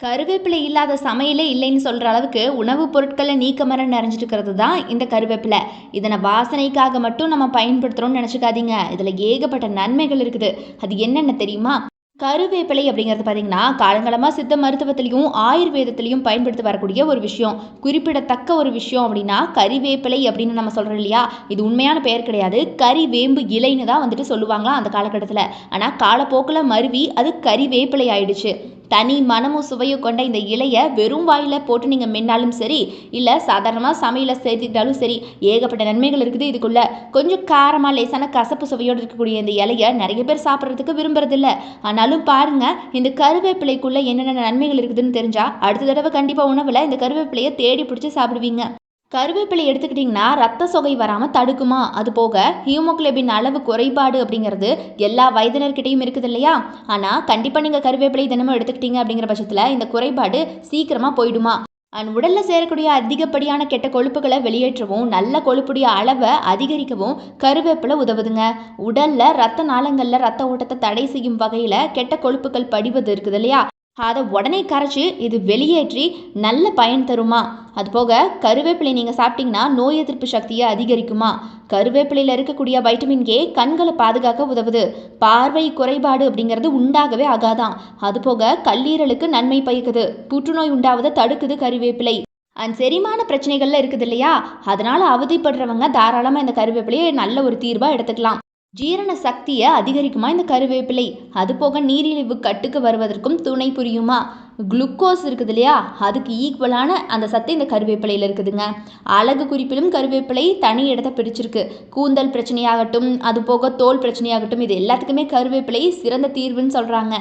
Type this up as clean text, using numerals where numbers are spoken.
கருவேப்பிலை இல்லாத சமையலே இல்லைன்னு சொல்கிற அளவுக்கு உணவுப் பொருட்களை நீக்கமர நிறைஞ்சிட்டு இருக்கிறது தான் இந்த கருவேப்பிலை. இதனை வாசனைக்காக மட்டும் நம்ம பயன்படுத்துகிறோம்னு நினச்சிக்காதீங்க. இதில் ஏகப்பட்ட நன்மைகள் இருக்குது. அது என்னென்ன தெரியுமா? கருவேப்பிலை அப்படிங்கிறது பார்த்தீங்கன்னா காலங்காலமாக சித்த மருத்துவத்திலையும் ஆயுர்வேதத்திலையும் பயன்படுத்தி வரக்கூடிய ஒரு விஷயம். குறிப்பிடத்தக்க ஒரு விஷயம் அப்படின்னா கறிவேப்பிலை அப்படின்னு நம்ம சொல்கிறோம் இல்லையா? இது உண்மையான பெயர் கிடையாது. கறிவேம்பு இலைன்னு தான் வந்துட்டு சொல்லுவாங்களாம் அந்த காலகட்டத்தில். ஆனால் காலப்போக்கில் மருவி அது கறிவேப்பிலை ஆயிடுச்சு. தனி மனமும் சுவையும் கொண்ட இந்த இலையை வெறும் வாயில் போட்டு நீங்கள் மென்னாலும் சரி, இல்லை சாதாரணமாக சமையலை சேர்த்துக்கிட்டாலும் சரி, ஏகப்பட்ட நன்மைகள் இருக்குது இதுக்குள்ள. கொஞ்சம் காரமாக லேசான கசப்பு சுவையோடு இருக்கக்கூடிய இந்த இலையை நிறைய பேர் சாப்பிட்றதுக்கு விரும்புறதில்ல. ஆனாலும் பாருங்க, இந்த கருவேப்பிலைக்குள்ள என்னென்ன நன்மைகள் இருக்குதுன்னு தெரிஞ்சா அடுத்த தடவை கண்டிப்பாக உணவில் இந்த கருவேப்பிலையை தேடி பிடிச்சி சாப்பிடுவீங்க. கருவேப்பிலை எடுத்துக்கிட்டிங்கன்னா ரத்த சொகை வராமல் தடுக்குமா? அது போக ஹீமோகுளோபின் அளவு குறைபாடு அப்படிங்கிறது எல்லா வயதினர்கிட்டையும் இருக்குது இல்லையா? ஆனால் கண்டிப்பாக நீங்கள் கருவேப்பிலை தினமும் எடுத்துக்கிட்டீங்க அப்படிங்கிற பட்சத்தில் இந்த குறைபாடு சீக்கிரமாக போயிடுமா? அண்ட் உடலில் சேரக்கூடிய அதிகப்படியான கெட்ட கொழுப்புகளை வெளியேற்றவும் நல்ல கொழுப்புடைய அளவை அதிகரிக்கவும் கருவேப்பிலை உதவுதுங்க. உடலில் ரத்த நாளங்களில் ரத்த ஓட்டத்தை தடை செய்யும் வகையில் கெட்ட கொழுப்புகள் படிவது இருக்குது இல்லையா? அதை உடனே கரைச்சி இது வெளியேற்றி நல்ல பயன் தருமா? அதுபோக கருவேப்பிலை நீங்கள் சாப்பிட்டீங்கன்னா நோய் எதிர்ப்பு சக்தியை அதிகரிக்குமா? கருவேப்பிலையில் இருக்கக்கூடிய வைட்டமின் ஏ கண்களை பாதுகாக்க உதவுது. பார்வை குறைபாடு அப்படிங்கிறது உண்டாகவே ஆகாதான். அதுபோக கல்லீரலுக்கு நன்மை பயக்குது. புற்றுநோய் உண்டாவதை தடுக்குது கருவேப்பிலை. அண்ட் செரிமான பிரச்சனைகள்ல இருக்குது இல்லையா? அதனால அவதிப்படுறவங்க தாராளமாக இந்த கருவேப்பிலையை நல்ல ஒரு தீர்வாக எடுத்துக்கலாம். ஜீரண சக்தியை அதிகரிக்குமா இந்த கருவேப்பிலை? அது போக நீரிழிவு கட்டுக்கு வருவதற்கும் துணை புரியுமா? குளுக்கோஸ் இருக்குது இல்லையா? அதுக்கு ஈக்குவலான அந்த சத்து இந்த கருவேப்பிலையில் இருக்குதுங்க. அழகு குறிப்பிலும் கருவேப்பிலை தனி இடத்தை பிடிச்சிருக்கு. கூந்தல் பிரச்சனையாகட்டும், அது போக தோல் பிரச்சனையாகட்டும், இது எல்லாத்துக்குமே கருவேப்பிலை சிறந்த தீர்வுன்னு சொல்கிறாங்க.